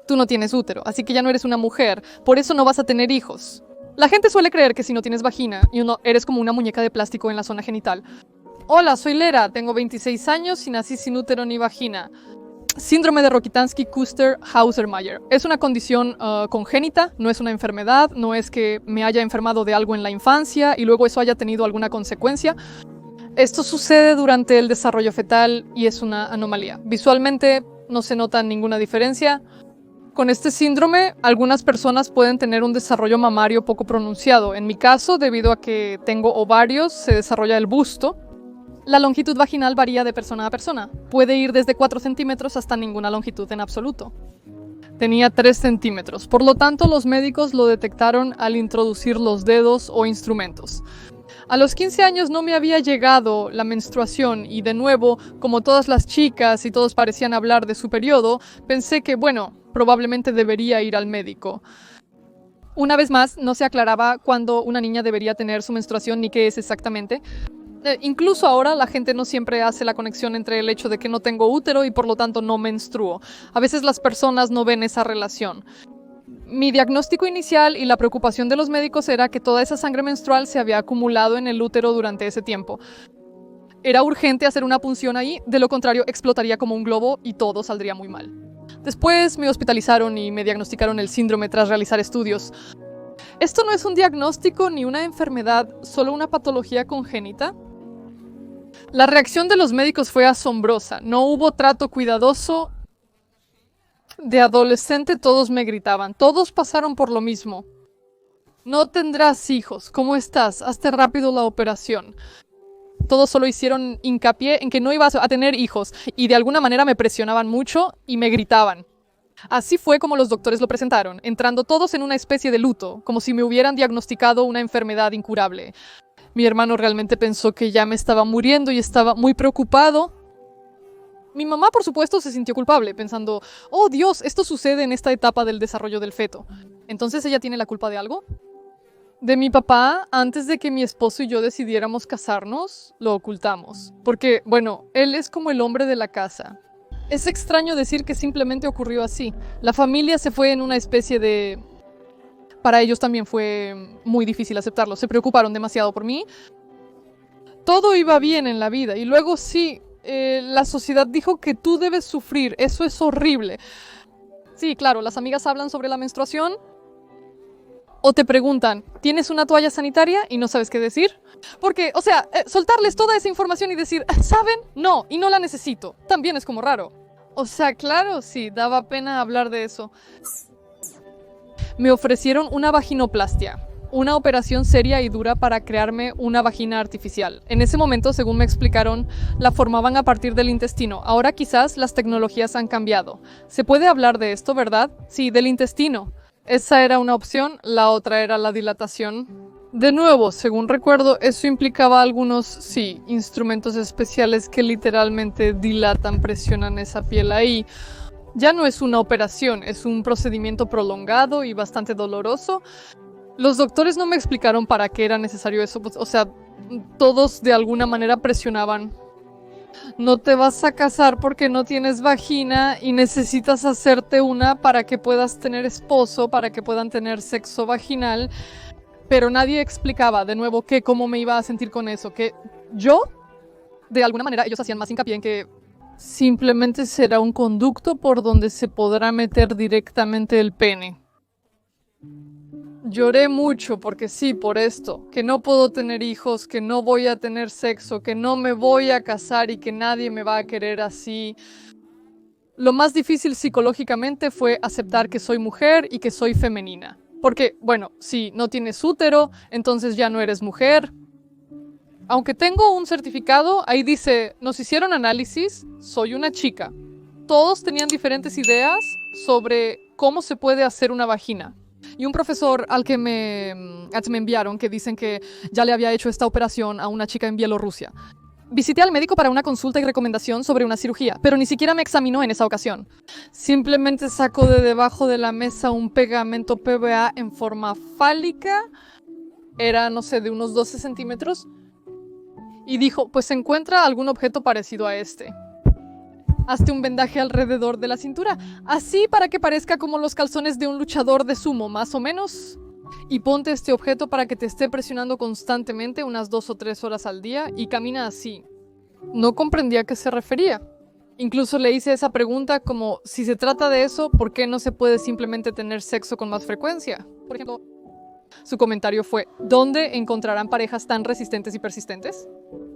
Tú no tienes útero, así que ya no eres una mujer, por eso no vas a tener hijos. La gente suele creer que si no tienes vagina, eres como una muñeca de plástico en la zona genital. Hola, soy Lera, tengo 26 años y nací sin útero ni vagina. Síndrome de Rokitansky-Kuster-Hauser-Meyer. Es una condición congénita, no es una enfermedad, no es que me haya enfermado de algo en la infancia y luego eso haya tenido alguna consecuencia. Esto sucede durante el desarrollo fetal y es una anomalía. Visualmente no se nota ninguna diferencia. Con este síndrome, algunas personas pueden tener un desarrollo mamario poco pronunciado. En mi caso, debido a que tengo ovarios, se desarrolla el busto. La longitud vaginal varía de persona a persona. Puede ir desde 4 centímetros hasta ninguna longitud en absoluto. Tenía 3 centímetros, por lo tanto los médicos lo detectaron al introducir los dedos o instrumentos. A los 15 años no me había llegado la menstruación y de nuevo, como todas las chicas y todos parecían hablar de su periodo, pensé que, bueno, probablemente debería ir al médico. Una vez más, no se aclaraba cuándo una niña debería tener su menstruación ni qué es exactamente. Incluso ahora la gente no siempre hace la conexión entre el hecho de que no tengo útero y por lo tanto no menstruo. A veces las personas no ven esa relación. Mi diagnóstico inicial y la preocupación de los médicos era que toda esa sangre menstrual se había acumulado en el útero durante ese tiempo. Era urgente hacer una punción ahí, de lo contrario explotaría como un globo y todo saldría muy mal. Después me hospitalizaron y me diagnosticaron el síndrome tras realizar estudios. Esto no es un diagnóstico ni una enfermedad, solo una patología congénita. La reacción de los médicos fue asombrosa. No hubo trato cuidadoso. De adolescente todos me gritaban. Todos pasaron por lo mismo. No tendrás hijos. ¿Cómo estás? Hazte rápido la operación. Todos solo hicieron hincapié en que no iba a tener hijos y de alguna manera me presionaban mucho y me gritaban. Así fue como los doctores lo presentaron, entrando todos en una especie de luto, como si me hubieran diagnosticado una enfermedad incurable. Mi hermano realmente pensó que ya me estaba muriendo y estaba muy preocupado. Mi mamá, por supuesto, se sintió culpable, pensando, oh Dios, esto sucede en esta etapa del desarrollo del feto. ¿Entonces ella tiene la culpa de algo? De mi papá, antes de que mi esposo y yo decidiéramos casarnos, lo ocultamos. Porque, bueno, él es como el hombre de la casa. Es extraño decir que simplemente ocurrió así. La familia se fue en una especie de... Para ellos también fue muy difícil aceptarlo. Se preocuparon demasiado por mí. Todo iba bien en la vida. Y luego sí, la sociedad dijo que tú debes sufrir. Eso es horrible. Sí, claro, las amigas hablan sobre la menstruación. O te preguntan, ¿tienes una toalla sanitaria? Y no sabes qué decir. Porque, o sea, soltarles toda esa información y decir, ¿saben? No, y no la necesito. También es como raro. O sea, claro, sí, daba pena hablar de eso. Me ofrecieron una vaginoplastia, una operación seria y dura para crearme una vagina artificial. En ese momento, según me explicaron, la formaban a partir del intestino. Ahora quizás las tecnologías han cambiado. ¿Se puede hablar de esto, verdad? Sí, del intestino. Esa era una opción, la otra era la dilatación. De nuevo, según recuerdo, eso implicaba algunos, sí, instrumentos especiales que literalmente dilatan, presionan esa piel ahí. Ya no es una operación, es un procedimiento prolongado y bastante doloroso. Los doctores no me explicaron para qué era necesario eso, o sea, todos de alguna manera presionaban. No te vas a casar porque no tienes vagina y necesitas hacerte una para que puedas tener esposo, para que puedan tener sexo vaginal. Pero nadie explicaba, de nuevo, cómo me iba a sentir con eso, que yo, de alguna manera, ellos hacían más hincapié en que simplemente será un conducto por donde se podrá meter directamente el pene. Lloré mucho porque sí, por esto, que no puedo tener hijos, que no voy a tener sexo, que no me voy a casar y que nadie me va a querer así. Lo más difícil psicológicamente fue aceptar que soy mujer y que soy femenina. Porque, bueno, si no tienes útero, entonces ya no eres mujer. Aunque tengo un certificado, ahí dice, nos hicieron análisis, soy una chica. Todos tenían diferentes ideas sobre cómo se puede hacer una vagina. Y un profesor al que me enviaron, que dicen que ya le había hecho esta operación a una chica en Bielorrusia. Visité al médico para una consulta y recomendación sobre una cirugía, pero ni siquiera me examinó en esa ocasión. Simplemente sacó de debajo de la mesa un pegamento PVA en forma fálica. Era, no sé, de unos 12 centímetros. Y dijo, pues se encuentra algún objeto parecido a este. Hazte un vendaje alrededor de la cintura, así para que parezca como los calzones de un luchador de sumo, más o menos. Y ponte este objeto para que te esté presionando constantemente unas 2 o 3 horas al día y camina así. No comprendía a qué se refería. Incluso le hice esa pregunta como, si se trata de eso, ¿por qué no se puede simplemente tener sexo con más frecuencia? Por ejemplo, su comentario fue, ¿dónde encontrarán parejas tan resistentes y persistentes?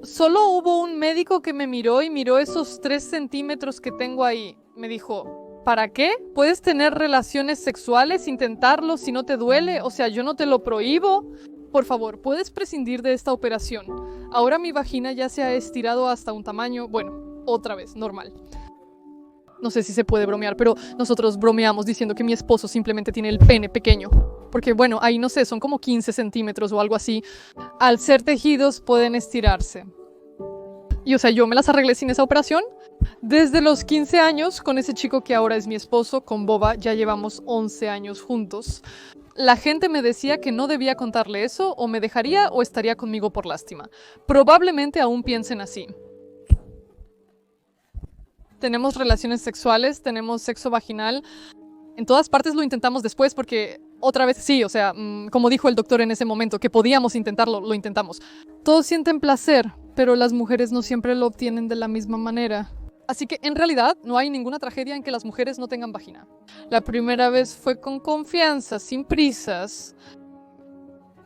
Solo hubo un médico que me miró y miró esos 3 centímetros que tengo ahí. Me dijo, ¿para qué? ¿Puedes tener relaciones sexuales, intentarlo si no te duele? O sea, yo no te lo prohíbo. Por favor, ¿puedes prescindir de esta operación? Ahora mi vagina ya se ha estirado hasta un tamaño, bueno, otra vez, normal. No sé si se puede bromear, pero nosotros bromeamos diciendo que mi esposo simplemente tiene el pene pequeño. Porque bueno, ahí no sé, son como 15 centímetros o algo así. Al ser tejidos pueden estirarse. Y o sea, yo me las arreglé sin esa operación. Desde los 15 años, con ese chico que ahora es mi esposo, con Boba, ya llevamos 11 años juntos. La gente me decía que no debía contarle eso, o me dejaría o estaría conmigo por lástima. Probablemente aún piensen así. Tenemos relaciones sexuales, tenemos sexo vaginal. En todas partes lo intentamos después porque otra vez sí, o sea, como dijo el doctor en ese momento, que podíamos intentarlo, lo intentamos. Todos sienten placer, pero las mujeres no siempre lo obtienen de la misma manera. Así que en realidad no hay ninguna tragedia en que las mujeres no tengan vagina. La primera vez fue con confianza, sin prisas.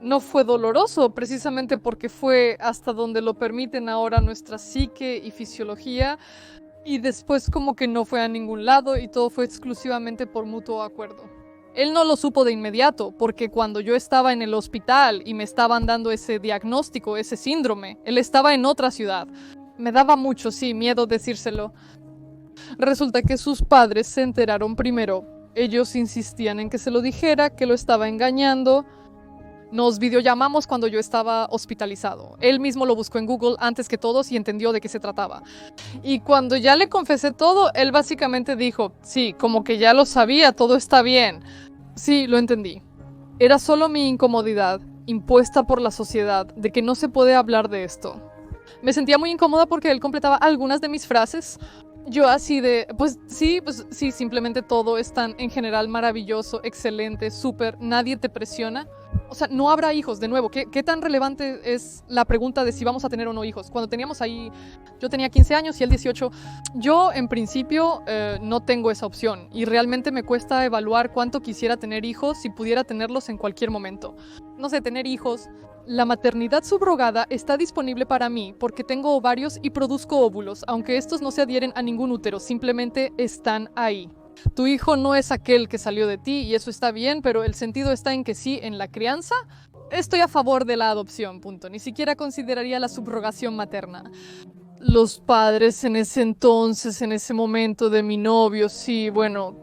No fue doloroso, precisamente porque fue hasta donde lo permiten ahora nuestra psique y fisiología. Y después como que no fue a ningún lado y todo fue exclusivamente por mutuo acuerdo. Él no lo supo de inmediato, porque cuando yo estaba en el hospital y me estaban dando ese diagnóstico, ese síndrome, él estaba en otra ciudad. Me daba mucho, sí, miedo decírselo. Resulta que sus padres se enteraron primero. Ellos insistían en que se lo dijera, que lo estaba engañando. Nos videollamamos cuando yo estaba hospitalizado. Él mismo lo buscó en Google antes que todos y entendió de qué se trataba. Y cuando ya le confesé todo, él básicamente dijo, sí, como que ya lo sabía, todo está bien. Sí, lo entendí. Era solo mi incomodidad, impuesta por la sociedad, de que no se puede hablar de esto. Me sentía muy incómoda porque él completaba algunas de mis frases. Yo así de, pues sí, simplemente todo es tan en general maravilloso, excelente, súper, nadie te presiona. O sea, no habrá hijos, de nuevo. ¿Qué tan relevante es la pregunta de si vamos a tener o no hijos? Cuando teníamos ahí, yo tenía 15 años y él 18. Yo, en principio, no tengo esa opción. Y realmente me cuesta evaluar cuánto quisiera tener hijos si pudiera tenerlos en cualquier momento. No sé, tener hijos. La maternidad subrogada está disponible para mí porque tengo ovarios y produzco óvulos, aunque estos no se adhieren a ningún útero, simplemente están ahí. Tu hijo no es aquel que salió de ti y eso está bien, pero el sentido está en que sí, en la crianza, estoy a favor de la adopción, punto. Ni siquiera consideraría la subrogación materna. Los padres en ese entonces, en ese momento de mi novio, sí, bueno.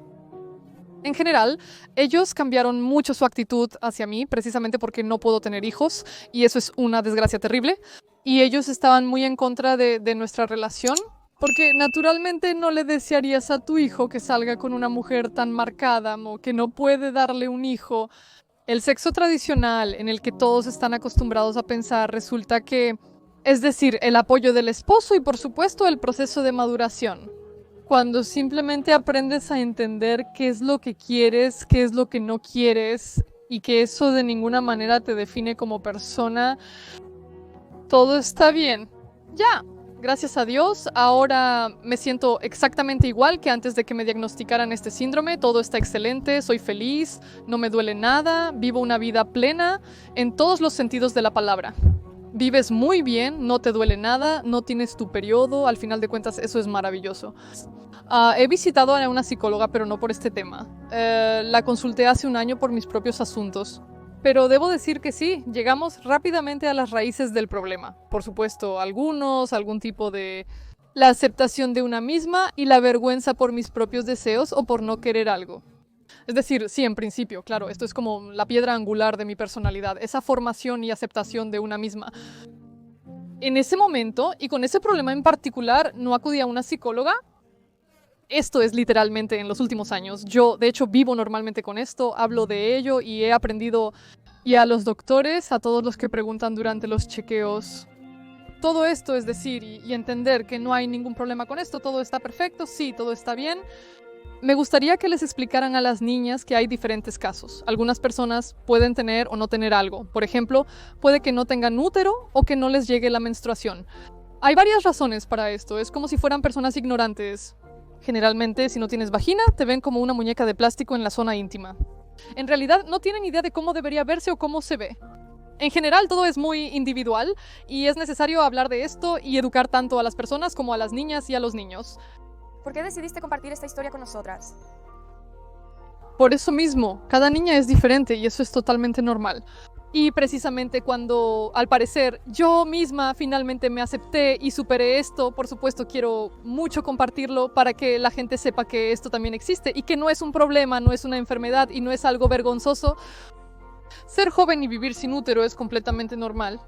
En general, ellos cambiaron mucho su actitud hacia mí, precisamente porque no puedo tener hijos, y eso es una desgracia terrible. Y ellos estaban muy en contra de nuestra relación. Porque naturalmente no le desearías a tu hijo que salga con una mujer tan marcada o que no puede darle un hijo. El sexo tradicional en el que todos están acostumbrados a pensar resulta que, es decir, el apoyo del esposo y por supuesto el proceso de maduración. Cuando simplemente aprendes a entender qué es lo que quieres, qué es lo que no quieres y que eso de ninguna manera te define como persona, todo está bien. Ya. Gracias a Dios, ahora me siento exactamente igual que antes de que me diagnosticaran este síndrome. Todo está excelente, soy feliz, no me duele nada, vivo una vida plena en todos los sentidos de la palabra. Vives muy bien, no te duele nada, no tienes tu periodo, al final de cuentas eso es maravilloso. He visitado a una psicóloga, pero no por este tema. La consulté hace un año por mis propios asuntos. Pero debo decir que sí, llegamos rápidamente a las raíces del problema. Por supuesto, algún tipo de la aceptación de una misma y la vergüenza por mis propios deseos o por no querer algo. Es decir, sí, en principio, claro, esto es como la piedra angular de mi personalidad, esa formación y aceptación de una misma. En ese momento, y con ese problema en particular, no acudí a una psicóloga. Esto es literalmente en los últimos años. Yo, de hecho, vivo normalmente con esto, hablo de ello y he aprendido, y a los doctores, a todos los que preguntan durante los chequeos, todo esto, es decir, y entender que no hay ningún problema con esto, todo está perfecto, sí, todo está bien. Me gustaría que les explicaran a las niñas que hay diferentes casos. Algunas personas pueden tener o no tener algo. Por ejemplo, puede que no tengan útero o que no les llegue la menstruación. Hay varias razones para esto. Es como si fueran personas ignorantes. Generalmente, si no tienes vagina, te ven como una muñeca de plástico en la zona íntima. En realidad, no tienen idea de cómo debería verse o cómo se ve. En general, todo es muy individual y es necesario hablar de esto y educar tanto a las personas como a las niñas y a los niños. ¿Por qué decidiste compartir esta historia con nosotras? Por eso mismo, cada niña es diferente y eso es totalmente normal. Y precisamente cuando, al parecer, yo misma finalmente me acepté y superé esto, por supuesto quiero mucho compartirlo para que la gente sepa que esto también existe y que no es un problema, no es una enfermedad y no es algo vergonzoso. Ser joven y vivir sin útero es completamente normal.